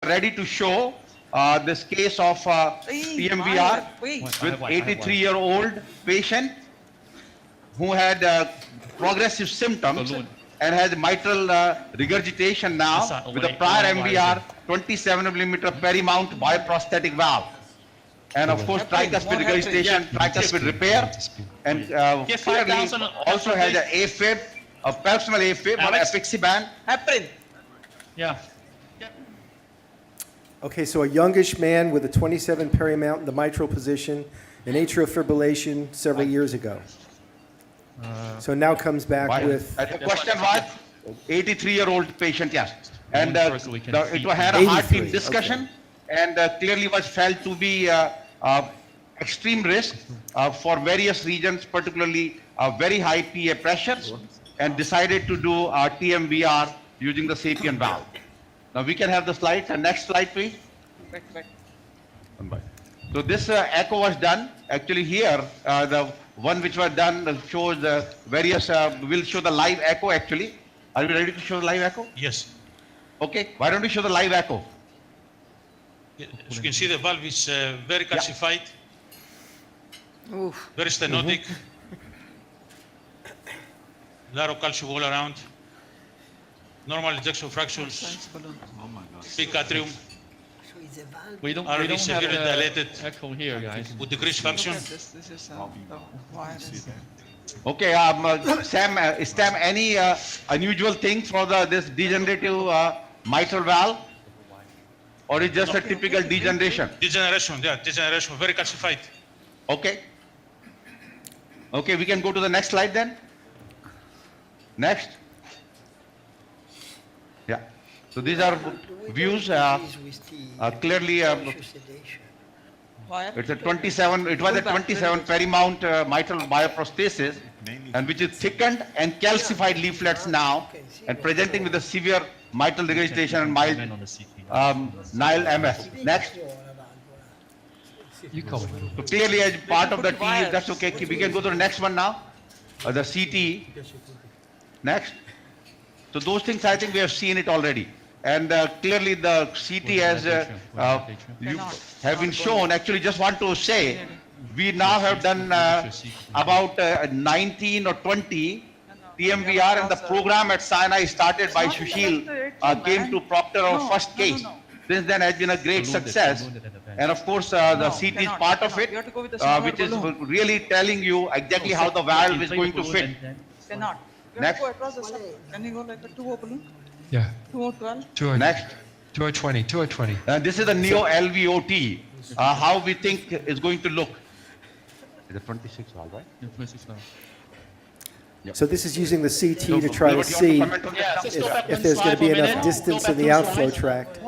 ready to show this case of TMVR with 83-year-old patient who had progressive symptoms and has mitral regurgitation now with a prior MVR 27 millimeter perimount bioprosthetic valve. And of course, tricuspid regurgitation, tricuspid repair, and clearly also has an AFib, a personal AFib or apixaban. Yeah. Okay, so a youngish man with a 27 perimount in the mitral position, an atrial fibrillation several years ago. So now comes back with The question was 83-year-old patient, yes. And it had a 83, heart team discussion and clearly was felt to be extreme risk for various regions, particularly very high PA pressures, and decided to do TMVR using the SAPIEN valve. Now we can have the slides. The next slide, please. So this echo was done. Actually here, the one which was done shows various, we'll show the live echo actually. Are you ready to show the live echo? Yes. Okay, why don't we show the live echo? As you can see, the valve is very calcified, very stenotic, narrow calcium all around, normal ejection fractions, big atrium, We don't already have severely the dilated echo here, guys. with decreased function. This is the wireless. Okay, Sam, any unusual thing for this degenerative mitral valve? Or is just a typical degeneration? Degeneration, yeah, degeneration, very calcified. Okay. Okay, we can go to the next slide then. Next. Yeah. So these are views. Clearly, it's a 27. It was a 27 perimount mitral bioprosthesis, and which is thickened and calcified leaflets now, and presenting with a severe mitral regurgitation and mild Nile MS. Next. So clearly, as part of the T, that's okay. We can go to the next one now. The CT. Next. So those things, I think we have seen it already. And clearly the CT as you have been shown. Actually, just want to say, we now have done about 19 or 20 TMVR, and the program at Sinai started by Sushil came to proctor our first case. Since then has been a great success. And of course, the CT is part of it, which is really telling you exactly how the valve is going to fit. Cannot. You have Next. to go across the septal. Can you go like a 2O balloon? Yeah. 2O12? Next. 220. This is the neo LVOT. How we think is going to look. Is it 26 valve, right? So this is using the CT to try to see if there's going to be enough distance in the outflow tract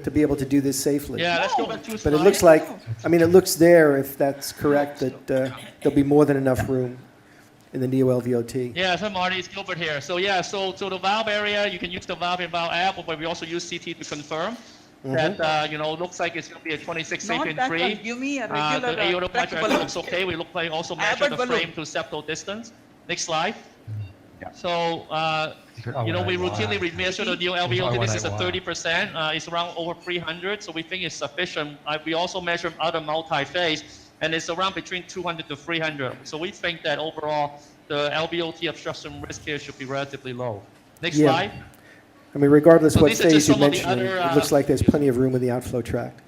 to be able to do this safely. Yeah, let's go back to But it looks like, I mean, it looks there, if that's correct, that there'll be more than enough room in the neo-LVOT. Yeah, so Marty, it's Gilbert here. So yeah, so the valve area, you can use the valve in valve app, but we also use CT to confirm that, looks like it's going to be a 26 Not SAPIEN that 3. one. Give me a regular The aortic tract pressure balloon. looks okay. We also measure the balloon. frame to septal distance. Next slide. So, we routinely measure the neo-LVOT. This is a 30%. It's around over 300, so we think it's sufficient. We also measure other multi-phase, and it's around between 200 to 300. So we think that overall, the LVOT obstruction risk here should be relatively low. Next slide. I mean, regardless So what these are phase just you're some of the mentioning, other, it looks like there's plenty of room in the outflow tract.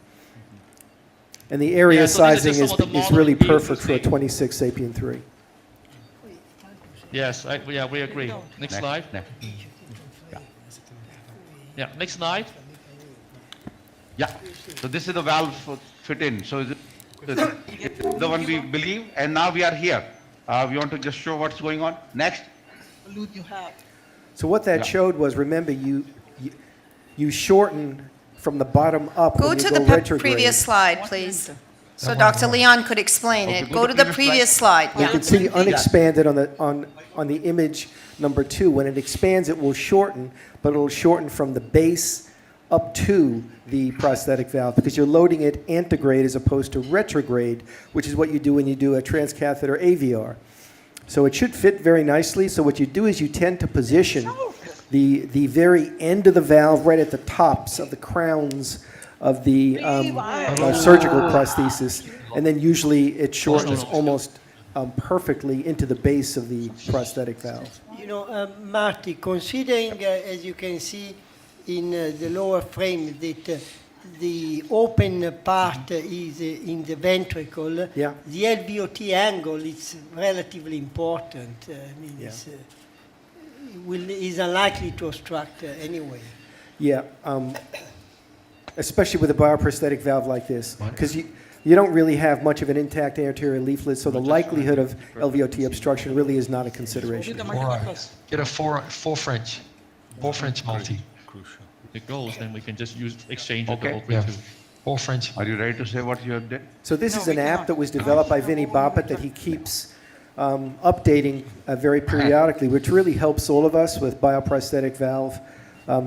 And the area Yeah, so these are sizing just some of the is really model views perfect we for a see. 26 SAPIEN-3. Yes, we agree. Next slide. Yeah, next slide. Yeah. So this is the valve fit in. So is it the one we believe, and now we are here. We want to just show what's going on. Next. Balloon you have. So what that showed was, remember, you shorten from the bottom up Go when to you the go retrograde. previous slide, please. So Dr. Leon could explain it. Go to the previous slide. You can see unexpanded on the image number 2. When it expands, it will shorten, but it will shorten from the base up to the prosthetic valve because you're loading it antegrade as opposed to retrograde, which is what you do when you do a transcatheter AVR. So it should fit very nicely. So what you do is you tend to position the very end of the valve, right at the tops of the crowns of the surgical prosthesis, and then usually it shortens almost perfectly into the base of the prosthetic valve. You know, Marty, considering, as you can see in the lower frame, that the open part is in the ventricle, Yeah. the LVOT angle is relatively important. I mean, Yeah. is unlikely to obstruct anyway. Yeah, especially with a bioprosthetic valve like this, because you don't really have much of an intact anterior leaflet, so the likelihood of LVOT obstruction really is not a consideration. Get a four French multi. If it goes, then we can just exchange it Okay. over Yeah. to. 4 French. Are you ready to say what you have done? So this No, is we an app cannot. that was developed by Vinny Boppet that he keeps updating very periodically, which really helps all of us with bioprosthetic valve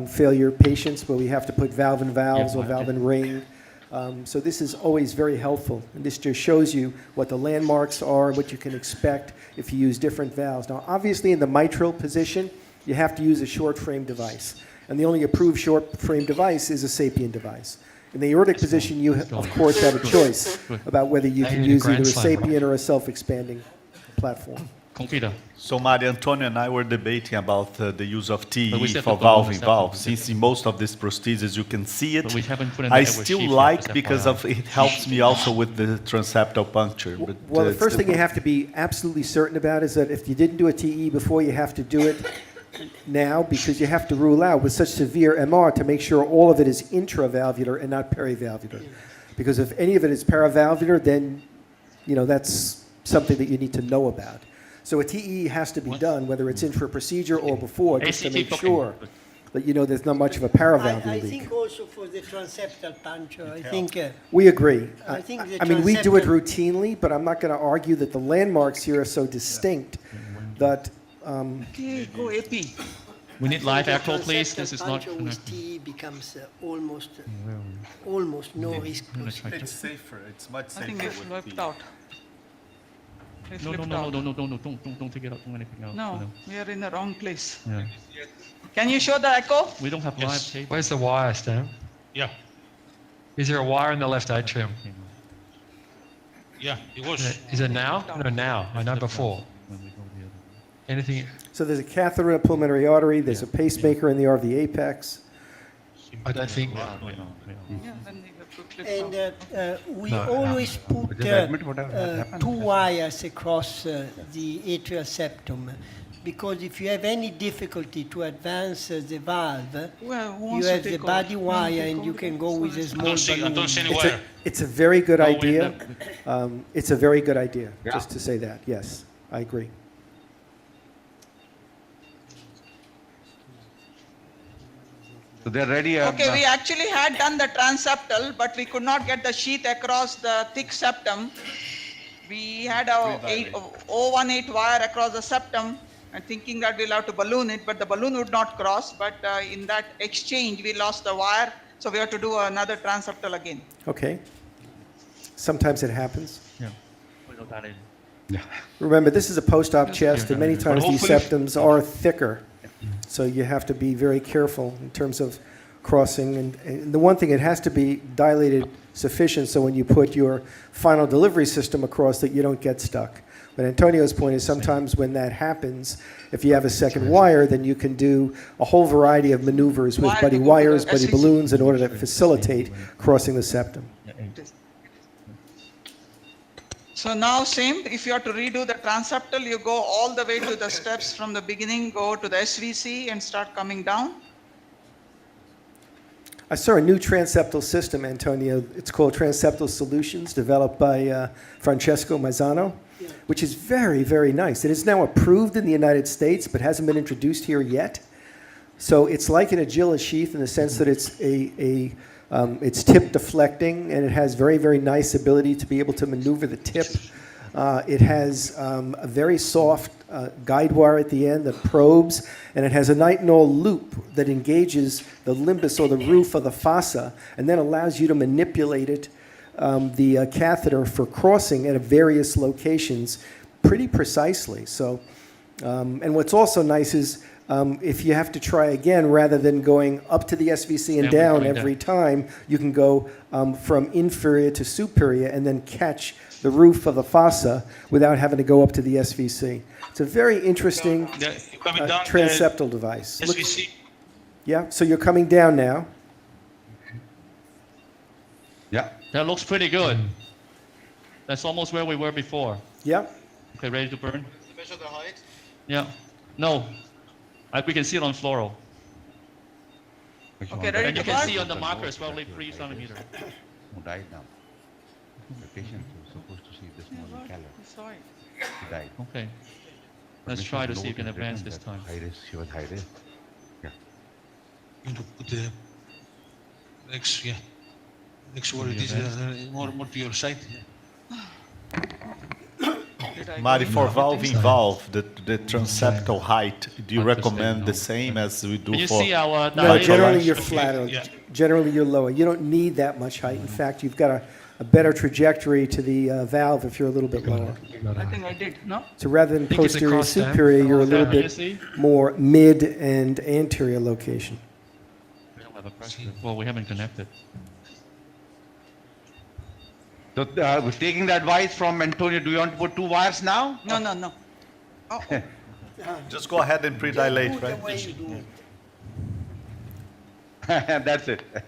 failure patients where we have to put valve in valves or valve in ring. So this is always very helpful. And this just shows you what the landmarks are, what you can expect if you use different valves. Now, obviously, in the mitral position, you have to use a short frame device. And the only approved short frame device is a SAPIEN device. In the aortic position, you, of course, have a choice about whether you can use either a SAPIEN or a self-expanding platform. Computer. So Mario Antonio and I were debating about the use of But we TE said for that valve the in septal valve. is Since in most of these prostheses you can see it, But we haven't put in I the network still sheath like yet, because FYI. of it helps me also with the transeptal puncture. But Well, the it's first thing you have to be absolutely certain about is that if you didn't do a TE before, you have to do it now because you have to rule out with such severe MR to make sure all of it is intravalvular and not perivalvular. Because if any of it is paravalvular, then, you know, that's something that you need to know about. So a TE has to be done, whether it's intra-procedure or before, just to ACT make talking. sure that you know there's not much of a paravalvular I leak. think also for the transeptal puncture, I think We agree. I think the I mean, we do it transeptal- routinely, but I'm not going to argue that the landmarks here are so distinct that Okay, go AP. We need live the echo, please. transeptal This is not. puncture with TE becomes almost no risk. It's safer. It's much I think it's left out. It's No, left no, out. no, no, no, no, don't take it out, don't anything else. No, we are in the wrong place. Yeah. Can you show the echo? We don't have Yes. live tape. Where's the wire, Stan? Yeah, Is there a wire in the left atrium? yeah, it was. Is it now? No, now. I know before. Anything? so there's a catheter in the pulmonary artery, there's a pacemaker in the RV apex. I don't think. Yeah, then they have to clip And out. we No, always put admit whatever happened. 2 wires across the atrial septum, because if you have any difficulty to advance the valve, Well, who you wants to have the take over? body Me wire take and you over? can go with a I small don't see balloon. any wire. It's a very good No, we idea. have- It's a very good idea, just to say that. Yes, I agree. So they're ready. Okay, we actually had done the transeptal, but we could not get the sheath across the thick septum. We had a 018 wire across the septum and thinking that we'll have to balloon it, but the balloon would not cross. But in that exchange, we lost the wire, so we have to do another transeptal again. Okay. Sometimes it happens. Yeah. We know that in. Remember, this is a post-op chest, and many times these hopefully- septums are thicker. So you have to be very careful in terms of crossing. And the one thing, it has to be dilated sufficient so when you put your final delivery system across that you don't get stuck. But Antonio's point is sometimes when that happens, if you have a second wire, then you can do a whole variety of maneuvers with Wire buddy to go to wires, the buddy SVC. balloons in order to facilitate crossing the septum. So now same, if you have to redo the transeptal, you go all the way to the steps from the beginning, go to the SVC and start coming down. I saw a new transeptal system, Antonio. It's called Transeptal Solutions, developed by Francesco Mazzano, which is very, very nice. It is now approved in the United States, but hasn't been introduced here yet. So it's like an Agila sheath in the sense that it's tip deflecting, and it has very, very nice ability to be able to maneuver the tip. It has a very soft guide wire at the end that probes, and it has a nitinol loop that engages the limbus or the roof of the fossa, and then allows you to manipulate it, the catheter for crossing at various locations pretty precisely. So, and what's also nice is if you have to try again, rather than going up to the SVC and Every down time every time, you can go from inferior to superior and then catch the roof of the fossa without having to go up to the SVC. It's a very interesting You're coming down the transseptal device. Look- SVC. yeah, so you're coming down now. Yeah. That looks pretty good. That's almost where we were before. Yeah. Okay, ready to burn? Measure the height? Yeah. No. We can see it on fluoro. Okay, ready And you to can burn? see on the marker as well, 3 centimeter. Who died now? The patient was supposed to see this morning Keller. Sorry. He died. Okay. Let's try to see if we can advance this time. High risk, she was high risk. Yeah. You to put the next, yeah. Next word it is more to your side. Mari, for valve in valve, the transeptal height, do you recommend the same as we do Can you for? see our No, diameter? generally you're flatter. Yeah. Generally you're lower. You don't need that much height. In fact, you've got a better trajectory to the valve if you're a little bit lower. I think I did, no? So rather than think it's posterior across there. superior, you're a little Can you bit see? more mid and anterior location. We don't have a pressure. Well, we haven't connected. So, taking the advice from Antonio, do you want to put 2 wires now? No, no, no. Oh, oh. Just go ahead and pre-dilate, Do the right? way you do it. That's it. I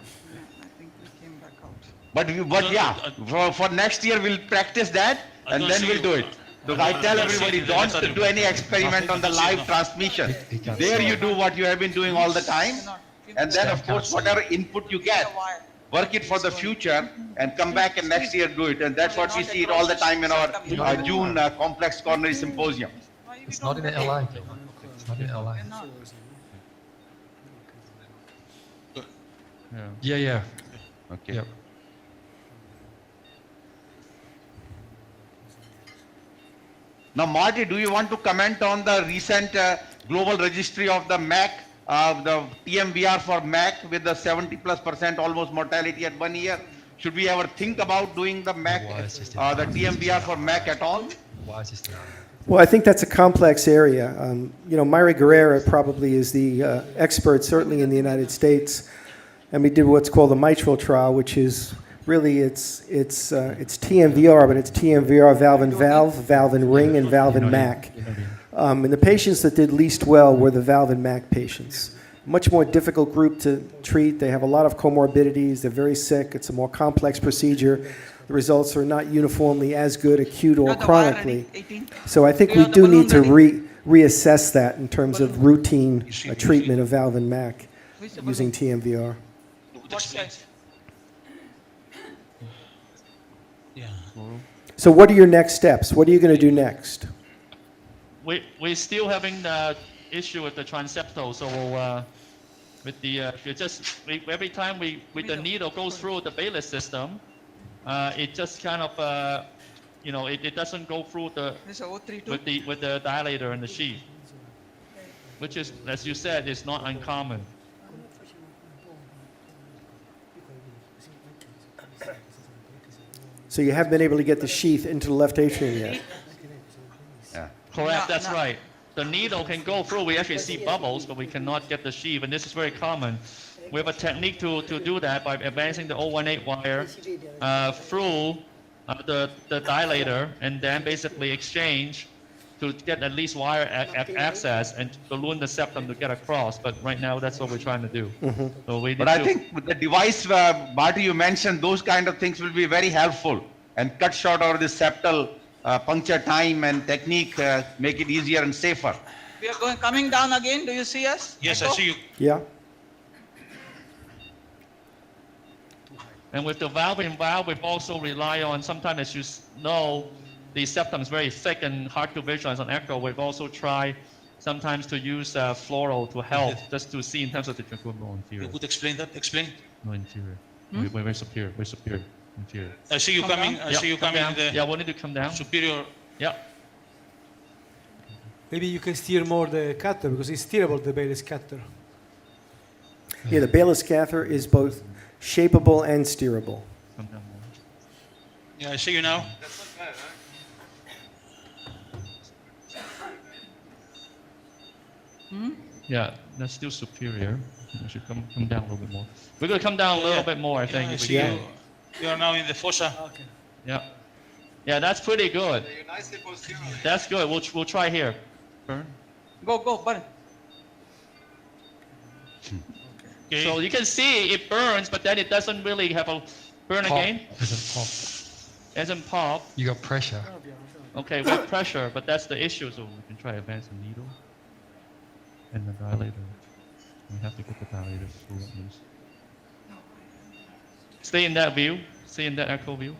think we came back out. But yeah, for next year we'll practice that I and don't then see we'll you. do it. So I tell everybody, don't do any experiment on the live transmission. There you do what you have been doing all the time. And then of course, whatever input you get, work it for the future and come back and next year do it. And that's what we see it all the time in our June complex coronary symposium. It's not in the LI though. It's not in the LI. Yeah. Yeah. Okay. Yep. Now, Marty, do you want to comment on the recent global registry of the MAC, the TMVR for MAC with the 70+% almost mortality at 1 year? Should we ever think about doing the MAC, the TMVR for MAC at all? Why is this there? Well, I think that's a complex area. Myra Guerrera probably is the expert, certainly in the United States. And we did what's called the mitral trial, which is really it's TMVR, but it's TMVR valve and valve, valve and ring, and valve and MAC. And the patients that did least well were the valve and MAC patients. Much more difficult group to treat. They have a lot of comorbidities. They're very sick. It's a more complex procedure. The results are not uniformly as good, acute or Got the wire chronically. ready, 18? So I think Do you we have the do need to balloon reassess that in terms of routine treatment of valve and MAC Where's the using TMVR. What size? Yeah. So what are your next steps? What are you going to do next? We're still having the issue with the transeptal, so with the every time with the needle goes through the Baylis system, it just kind of it doesn't go through the This is 032? with the dilator and the sheath, which is, as you said, is not uncommon. So you haven't been able to get the sheath into the left atrium yet. Yeah. Correct, No, that's no. right. The needle can go through, we actually see bubbles, but we cannot get the sheath, and this is very common. We have a technique to do that by advancing the 018 wire through the dilator and then basically exchange to get at least wire access and balloon the septum to get across, but right now that's what we're trying to do. So we need But I to- think with the device, Marty, you mentioned, those kind of things will be very helpful and cut short over the septal puncture time and technique, make it easier and safer. We are coming down again. Do you see us? Yes, I Echo? see you. Yeah? And with the valve in valve, we also rely on, sometimes as you know, the septum is very thick and hard to visualize on echo. We've also tried sometimes to use fluoro to help, just to see in terms of the no, inferior. You could explain that. Explain. No, inferior. We're superior. We're superior. Inferior. I see you Come coming. down? I Yeah, see you come coming down. in the Yeah, we need to come down. superior. Yeah. Maybe you can steer more the cutter because it's steerable, the Baylis cutter. Yeah, the Baylis catheter is both shapeable and steerable. Come down more. Yeah, I see you now. Yeah, that's still superior. We should come down a little bit more. We're gonna come down a little bit more, I think. I If we see can. you are now in the fossa. Okay. Yeah. Yeah, that's pretty good. That's good. We'll try here. Burn. Go, burn. Okay. So you can see it burns, but then it doesn't really have a burn Pop. again. Doesn't pop. Doesn't pop. You got pressure. Okay, with pressure, but that's the issue. So we can try advance the needle and the dilator. We have to get the dilator through at least. Stay in that view. Stay in that echo view.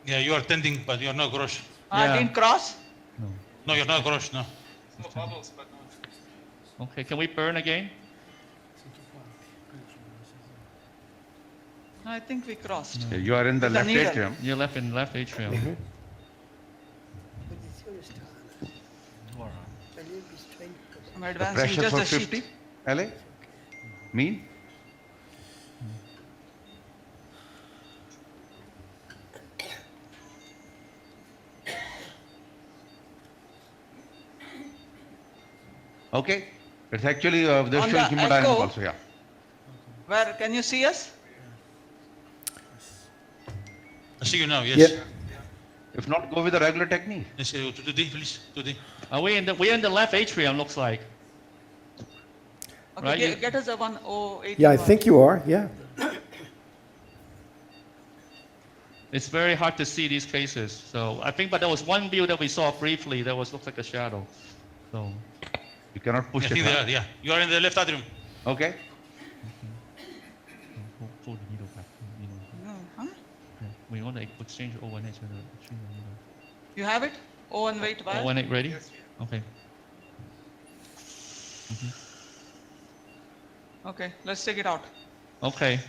Yeah, you are tending, but you are not gross. Yeah. Didn't cross? No. No, you're not gross, no. Okay, can we burn again? I think we crossed. Yeah, you are in the The left needle. atrium. You're left in left atrium. But it's going to start. A little bit strange. I'm The advancing pressure just for the 50, sheet. LA? Mean? Okay, it's actually, they're On showing the hemodynamic echo- also, yeah. Where, can you see us? I see you now, yes. Yeah. If not, go with the regular technique. Yes, today, please, today. Are we in the? We're in the left atrium. Looks like. Okay, Right, you- get us a 108. Yeah, I think you are, yeah. It's very hard to see these cases. So I think, but there was one view that we saw briefly that was looks like a shadow. So You cannot I push it, think they huh? are, yeah. You are in the left atrium. Okay, pull the needle back. No, huh? Yeah. We want to exchange 018 to the exchange the needle. You have it? Oh, and wait, where? 018 ready? Okay. Okay, let's take it out. Okay.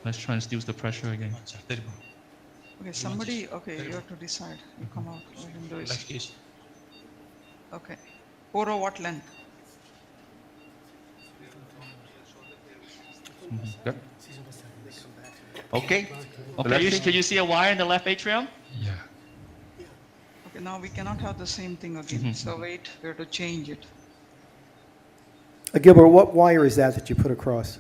Let's transduce the pressure again. Terrible. Okay, somebody, okay, you have to decide. You come out, let him do it. Like this. Okay. Poro what length? good. Okay. So Okay, let's see. can you see a wire in the left atrium? Yeah. Okay, now we cannot have the same thing again. So wait, we have to change it. Gilbert, what wire is that you put across?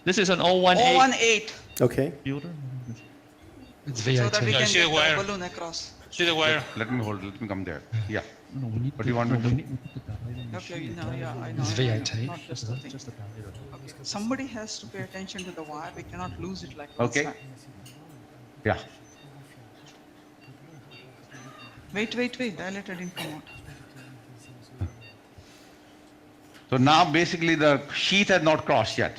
This is an 018 018, Okay. builder. It's so that we VAT. can see the get wire. the balloon across. See the wire? Let me hold, let me come there, yeah. No, we need. What do you want me to do? Okay, no, yeah, I know. It's I know, VAT. Not just the thing. Okay, somebody has to pay attention to the wire. We cannot lose it like Okay. last time. Yeah, Wait, dilator didn't come out. so now basically the sheath has not crossed yet.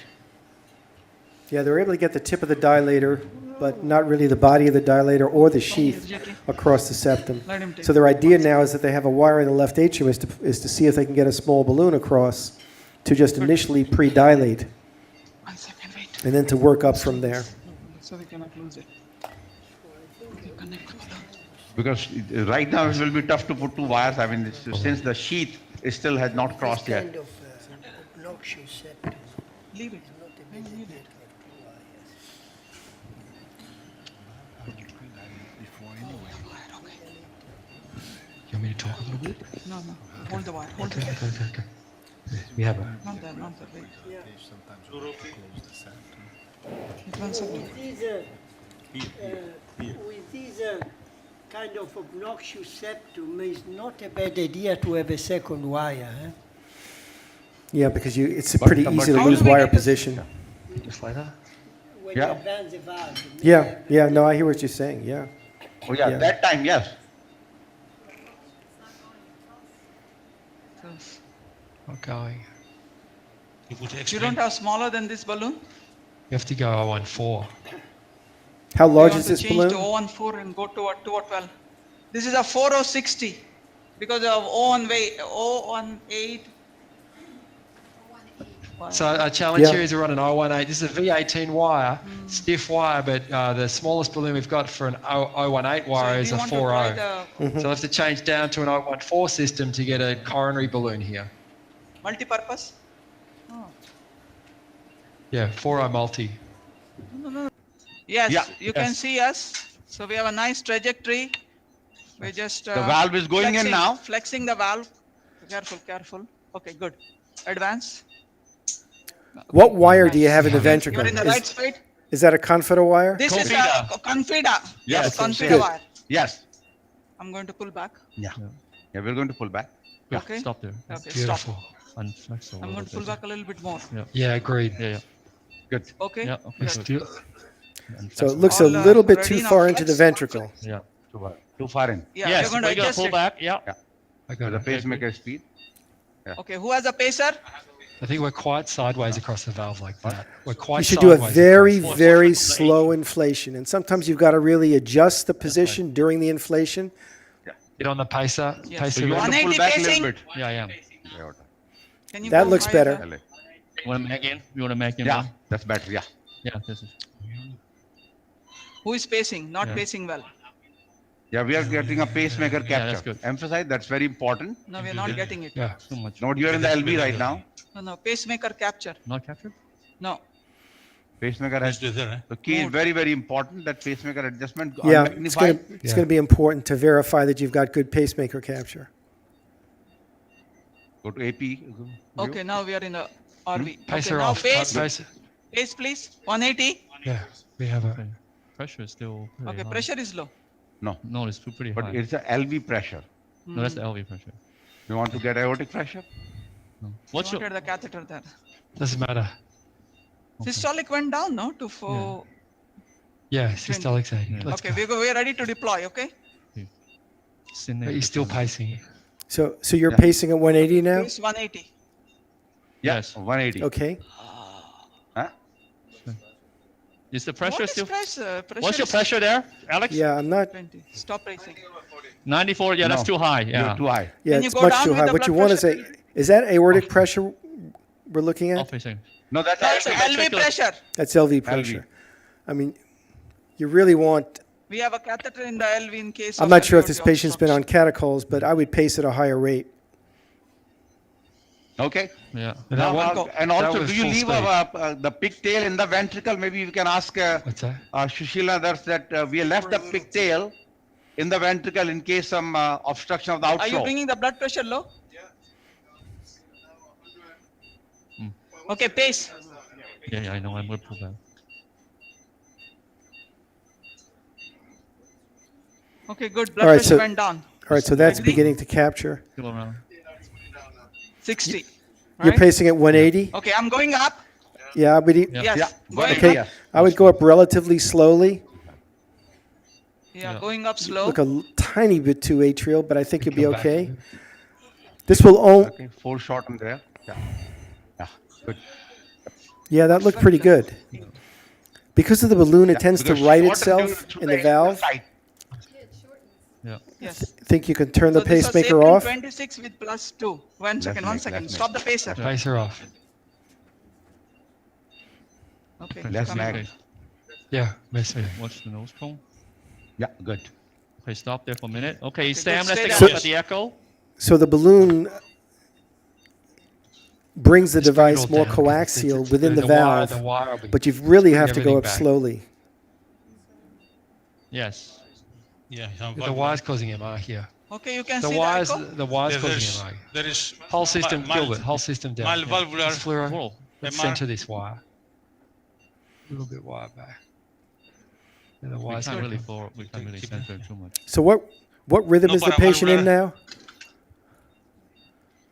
Yeah, they're able to get the tip of the dilator, but not really the body of the dilator or the sheath across the septum. Let him take So their idea now is that they have a wire in the left atrium is to see if they can get a small balloon across to just initially pre-dilate 1 second, wait. and then to work up from there. So we cannot lose it. Okay, connect the balloon. Because right now it will be tough to put two wires, I mean, since the sheath still has not crossed This yet. kind of obnoxious septum. Leave it. Not a Don't big need it. You want me to talk a little bit? No, hold the wire, hold Okay, it. okay, okay. We have it. Not that, wait. Wait 1 second. With this kind of obnoxious septum, it's not a bad idea to have a second wire. Eh? Yeah, because it's pretty but easy to how lose do we wire get this- position. Just like that? When Yeah. you advance the valve. Yeah, no, I hear what you're saying, yeah. Oh yeah, Yeah. that time, yes. Not going. You put You explain. don't have smaller than this balloon? You have to go 014. How We large want is to this change balloon? to 014 and go to a 212. This is a 4060 because of 018. So our challenge Yeah. here is we're on an 018. This is a V18 wire, stiff wire, but the smallest balloon we've got for an 018 wire is a 40. So we'll have to change down to an 014 system to get a coronary balloon here. Multi-purpose? Yeah, 40 multi. Yes, Yeah, you can yes. see us. So we have a nice trajectory. We're just. The valve is going in now. Flexing the valve. Careful, careful. Okay, good. Advance. What wire do you have in the You're ventricle? in the right side. Is that a confida wire? This is Confida. a confida. Yes, confida yes. wire. Yes. I'm going to pull back. Yeah. Yeah, we're going to pull back. Yeah, Okay. stop there. Okay, stop. Beautiful. Unflexible. I'm going to pull back a little bit more. Yeah, agreed. Yeah, yeah. Good. Okay. Yeah, okay, It's good. still, So it looks a All, little bit ready too now, far into the flex. ventricle. Yeah. Too far in. Yeah, Yes, we're going to adjust pull it. back. Yeah. I got The it. pacemaker speed. Okay, who has a pacer? I think we're quite sideways across the valve like that. We're quite You should do a sideways very, across. very slow inflation. And sometimes you've got to really adjust the position during the inflation. Get on the pacer. Yes. Pacer. So you want to pull 180 back a pacing. little bit. Yeah, yeah. Can you That go looks higher? better. LA. You want to make in? You want to make in? Yeah, one? that's better. Yeah. Yeah, this is. Who is pacing? Not Yeah. pacing well. Yeah, we are getting a pacemaker Yeah, capture. that's good. Emphasize, that's very important. No, we're not getting it. Yeah. Too much. Note, you're in the LV right now. No, pacemaker capture. Not captured? No. Pacemaker Let's has, do there, eh? the key is very, very important, that pacemaker adjustment. Yeah, it's magnified. Yeah. going to be important to verify that you've got good pacemaker capture. Go to AP. view. Okay, now we are in the RV. Okay, Pacer now off. pace. Pacer. Pace, please. 180. Yeah, we have a. Okay. Pressure is still. pretty Okay, high. pressure is low. No, No, it's still pretty but high. it's a LV pressure. No, that's the LV pressure. You want to get aortic pressure? No. What's your? Wanted the catheter there. Doesn't matter. Systolic went down, no? To 4. Yeah, systolic side. Yeah. Let's Okay, go. we're ready to deploy, okay? But you're still pacing. So you're Yeah. pacing at 180 now? Pace 180. Yes. 180. Okay. Huh? Is the pressure What is still? pressure? What's your is pressure there, Alex? Yeah, I'm not. 20. Stop racing. 94. Yeah, that's No, too high. You're Yeah. too high. Yeah, Can you it's go much down too with high. the What you blood want is that aortic pressure we're looking Off at? pacing. No, that's That's actually LV pressure. That's LV pressure. I mean, you really want. We have a catheter in the LV in case I'm of not sure if aortic this patient's been on obstruction. catacols, but I would pace at a higher rate. Okay. Yeah. And Now, that one, and that also, was do you full leave speed. the pigtail in the ventricle? Maybe we can ask What's that? Shushila that we left the pigtail in the ventricle in case some obstruction of the Are you outflow. bringing the blood pressure low? Okay, pace. Yeah, I know. I'm going to pull back. Okay, good. Blood All right, pressure so- went down. All right, so that's Agree. beginning to capture. Still around. 60. You're right? pacing at 180? Okay, I'm going up. Yeah, but Yeah. Yes. Yeah. Going okay. up. I would go up relatively slowly. Yeah, Yeah. going up slow. Look a tiny bit too atrial, but I think you'll be Come back. okay. This will only. Okay, foreshorten there. Yeah. Yeah. Good. Yeah, that looked pretty good. Because of the balloon, it tends to Because right shorten itself through in the valve. side. Yeah. Yes. Think you can turn the So this was pacemaker SAPIEN off? 26 with plus 2. One second, one make, second. let's Stop the pacer. Pacer off. Okay, Let's come make- back. Okay. Yeah, miss me. Watch the nose cone. Yeah, good. Okay, stop there for a minute. Okay, Okay, Sam, good. let's Stay take a there. look at the echo. So the balloon brings the Just bring it device all more down, 'cause coaxial it's- within the wire- valve, the wire will be- but you really bring have to go everything up back. slowly. Yes. Yeah, The wire's causing MR here. Okay, you can The see wire's the echo. the wire's There causing is, MR. there is Whole system, mild- Gilbert. Whole system down. mild valvular Just fluoro. Whoa. Let's MR. center this wire. A little bit wire back. And the We wire's can't good. really forward. We can't really center it too much. So what rhythm No is the paravalvular. patient in now?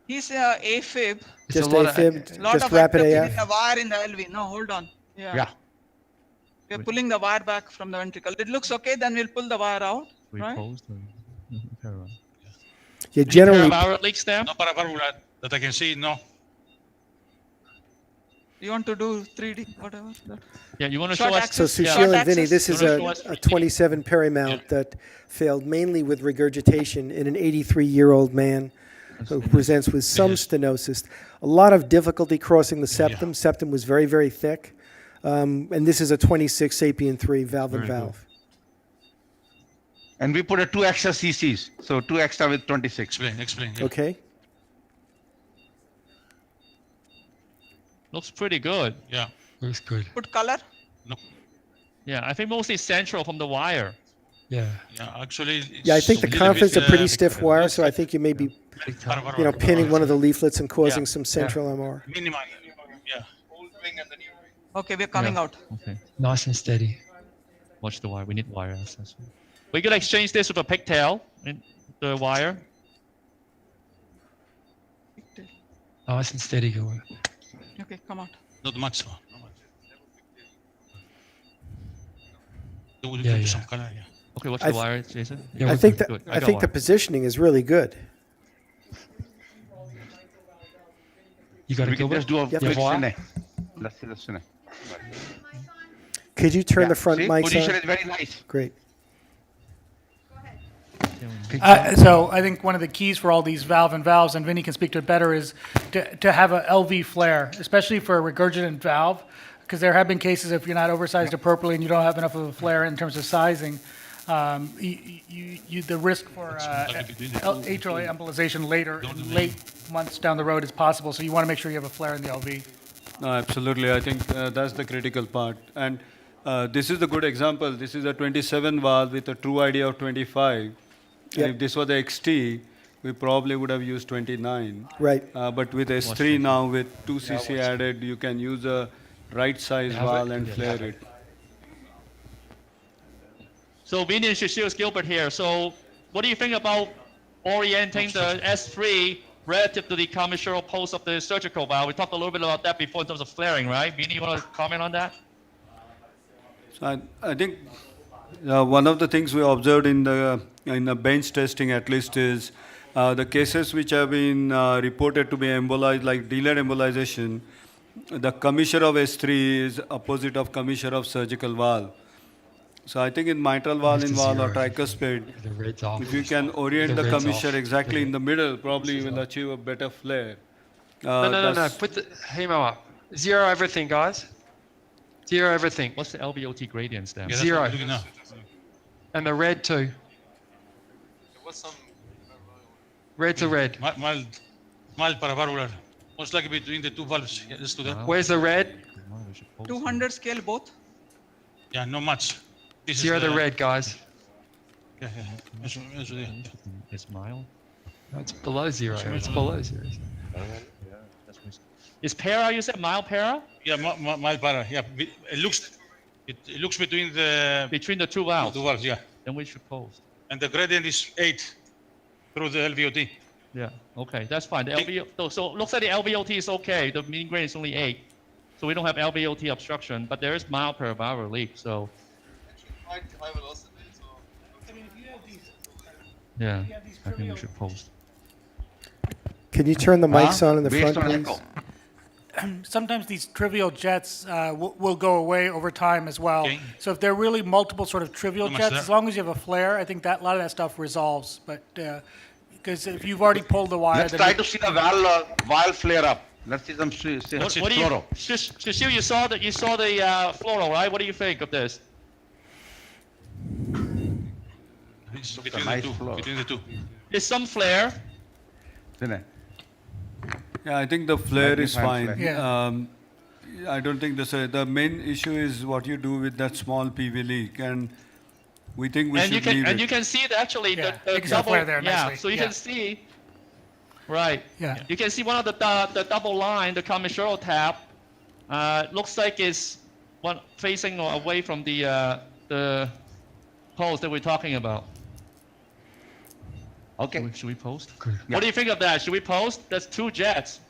He's AFib. It's a Just lot of- AFib, Lot just of rapid activity AF? in the wire in the LV. No, hold on. Yeah. We're pulling the wire back from the ventricle. It looks okay, then we'll pull the wire out. We Right? closed the parallel. Yeah, generally, Parallel leaks there? no paravalvular that I can see, no. You want to do 3D, whatever? Yeah, you want to Short show us? axis. so yeah. Sushil and Short Vinny, axis. this is You a, wanna show us- a 27 perimount that failed mainly with regurgitation in an 83-year-old man who presents with some stenosis. A lot of difficulty crossing the septum. Septum was very, very thick. And this is a 26 SAPIEN-3 valve and Very good. valve. And we put a 2 extra cc's. So 2 extra with 26. Explain. Yeah. Okay? Looks pretty good. Yeah. Looks good. Put color. No. Yeah, I think mostly central from the wire. Yeah. Yeah, actually. Yeah, I think the it's a little conf is a bit, pretty stiff wire, so I think you may be, pinning one of the leaflets and causing Yeah. some central MR. minimal. Yeah. Okay, we're coming Yeah. out. Okay. Nice and steady. Watch the wire. We need wire access. We're gonna exchange this with a pigtail in the wire. Nice and steady, Guru. Okay, come out. Not much. Not much. They will Yeah, give you yeah. some color, yeah. Okay, watch I the th- wire, Jason. Yeah, I we're think good. I think the wire. positioning is really good. You got We it, can Gilbert? just do a Yep. quick Wire? cine. Let's see the cine. Could you turn Yeah, the front see? mics Position on? is very nice. Great. So I think one of the keys for all these valves, and Vinny can speak to it better, is to have a LV flare, especially for a regurgitant valve, because there have been cases if you're not oversized appropriately and you don't have enough of a flare in terms of sizing, the risk for atrial embolization late months down the road is possible. So you want to make sure you have a flare in the LV. No, absolutely. I think that's the critical part. And this is the good example. This is a 27 valve with a true ID of 25. Yep. And if this was the XT, we probably would have used 29. Right. But with S3 now, with 2 cc added, you can use a right size valve and flare it. So Vinny and Shashir's Gilbert here. So what do you think about orienting the S3 relative to the commissurial post of the surgical valve? We talked a little bit about that before in terms of flaring, right? Vinny, you want to comment on that? So I think one of the things we observed in the bench testing at least is the cases which have been reported to be embolized, like delayed embolization, the commissure of S3 is opposite of commissure of surgical valve. So I think in mitral valve involved or tricuspid, The red's off. if you can orient The the red's commissure off. exactly in the middle, probably you will achieve a better flare. No. Put the hemo up. Zero everything, guys. Zero everything. What's the LVOT gradients then? Yeah, that's Zero. what we're doing now. And the red too. Red to red. Mild paravalvular. Most likely between the two valves. Yeah, let's do that. Where's the red? 200 scale both? Yeah, not much. This is Zero the red, guys. Yeah. Eso, yeah. It's mild. No, it's below zero. It's below zero. Is para, you said mild para? Yeah, mild para. Yeah, it looks between Between the two valves. two valves. Yeah, Then we should post. and the gradient is 8 through the LVOT. Yeah, okay, that's fine. The LVOT, so it looks like the LVOT is okay. The mean grade is only 8. So we don't have LVOT obstruction, but there is mild paravalvular leak, so. Yeah, I think we should post. Can you turn the mics on in the Based front, on please? echo. Sometimes these trivial jets will go away over time as well. Okay. So if there are really multiple sort of trivial How much jets, there? as long as you have a flare, I think that a lot of that stuff resolves. But because if you've already pulled the wire, Let's then try to see the valve flare up. Let's see some What do you, fluoro. Shashir, you saw the fluoro, right? What do you think of this? It's a between nice the two. flow. Between the two. There's some flare. Cine. Yeah, I think the flare is Magnifying fine. flare. I don't think the main issue is what you do with that small PV leak, and we think we And should you leave can it. you can see it actually Yeah, the you can see the double flare there yeah. nicely, So you yeah. can see, right? Yeah. You can see one of the double line, the commissurial tab, looks like it's one facing away from the post that we're talking about. Okay. Should we post? Yeah. What do you think of that? Should we post? That's 2 jets.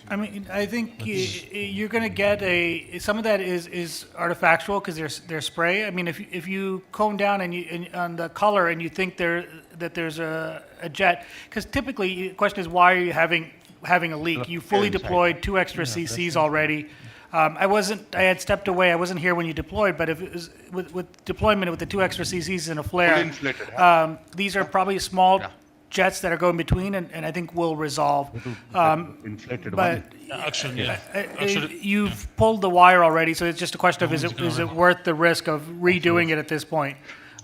I mean, I think you're going to get some of that is artifactual because they're spray. I mean, if you comb down on the color and you think that there's a jet, because typically the question is why are you having a leak? You fully inside. deployed 2 extra CCs already. I had stepped away. I wasn't here when you deployed, but if it was with deployment with the 2 extra CCs and a flare, Fully inflated, these are probably small jets that are going between, and I think will resolve. Inflated But one. Actually, you've pulled the wire already, so it's just a question of is it worth the risk of redoing it at this point?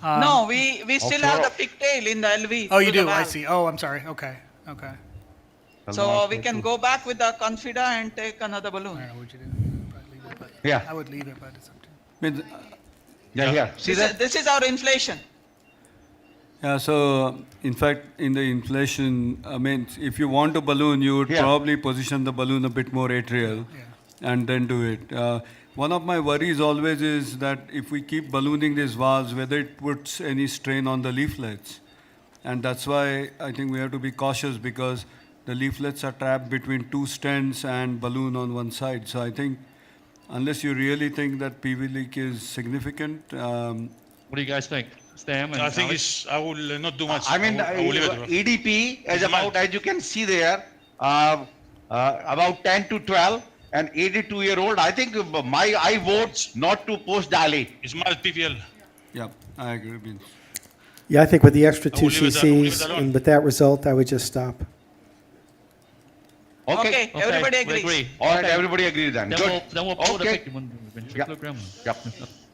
No, we still have the pigtail in the LV. Oh, you to the do. I valve. see. Oh, I'm sorry. Okay. So we can go back with the confida and take another balloon. I don't know what you do. Probably leave it, but Yeah. I would leave it, but it's up to you. Yeah, here. See that? This is our inflation. Yeah, so in fact, in the inflation, I mean, if you want a balloon, you would Yeah. probably position the balloon a bit more atrial and then do it. One of my worries always is that if we keep ballooning these valves, whether it puts any strain on the leaflets. And that's why I think we have to be cautious because the leaflets are trapped between two stents and balloon on one side. So I think unless you really think that PV leak is significant, What do you guys think? Stam and I think Alex? I will not do much. I mean, I will leave it. bro. EDP is It's about, mild. as you can see there, about 10 to 12, and 82-year-old. I think I vote not to post dilate. It's mild PVL. yeah, I agree. Vince. Yeah, I think with the extra I two will leave it- I will leave it cc's alone. and with that result, I would just stop. Okay, everybody we agrees. agree. All right, Okay. everybody agrees then. Then Good. we'll pull the Okay. ventriculogram. Yep.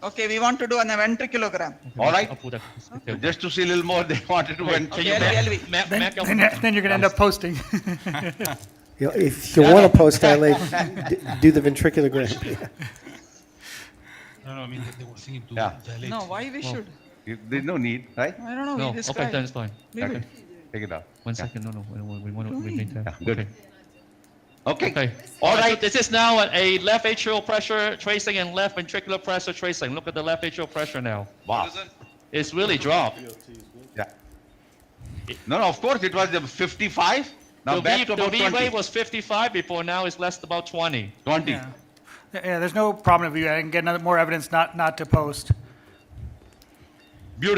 Okay, we want to do a ventriculogram. All right. I'll pull that. Just to see a little more, they wanted to went. Can you Okay, Mac- LV. Mac- Mac your- Then you're gonna end up posting. You know, if you want to post dilate, do the ventriculogram. No, I mean, they were thinking to Yeah. dilate. No, why we should? There's no need, right? I don't know, No, we okay, described. then it's fine. Leave Okay. it. Take it out. One second, no, we want to maintain. Yeah, good. Okay. Okay. Okay. All So right. this is now a left atrial pressure tracing and left ventricular pressure tracing. Look at the left atrial pressure now. Wow. It's really dropped. Yeah. No, of course, it was 55. Now back to The about V 20. rate was 55 before, now it's less about 20. 20. Yeah, there's no problem if you can get more evidence not to post.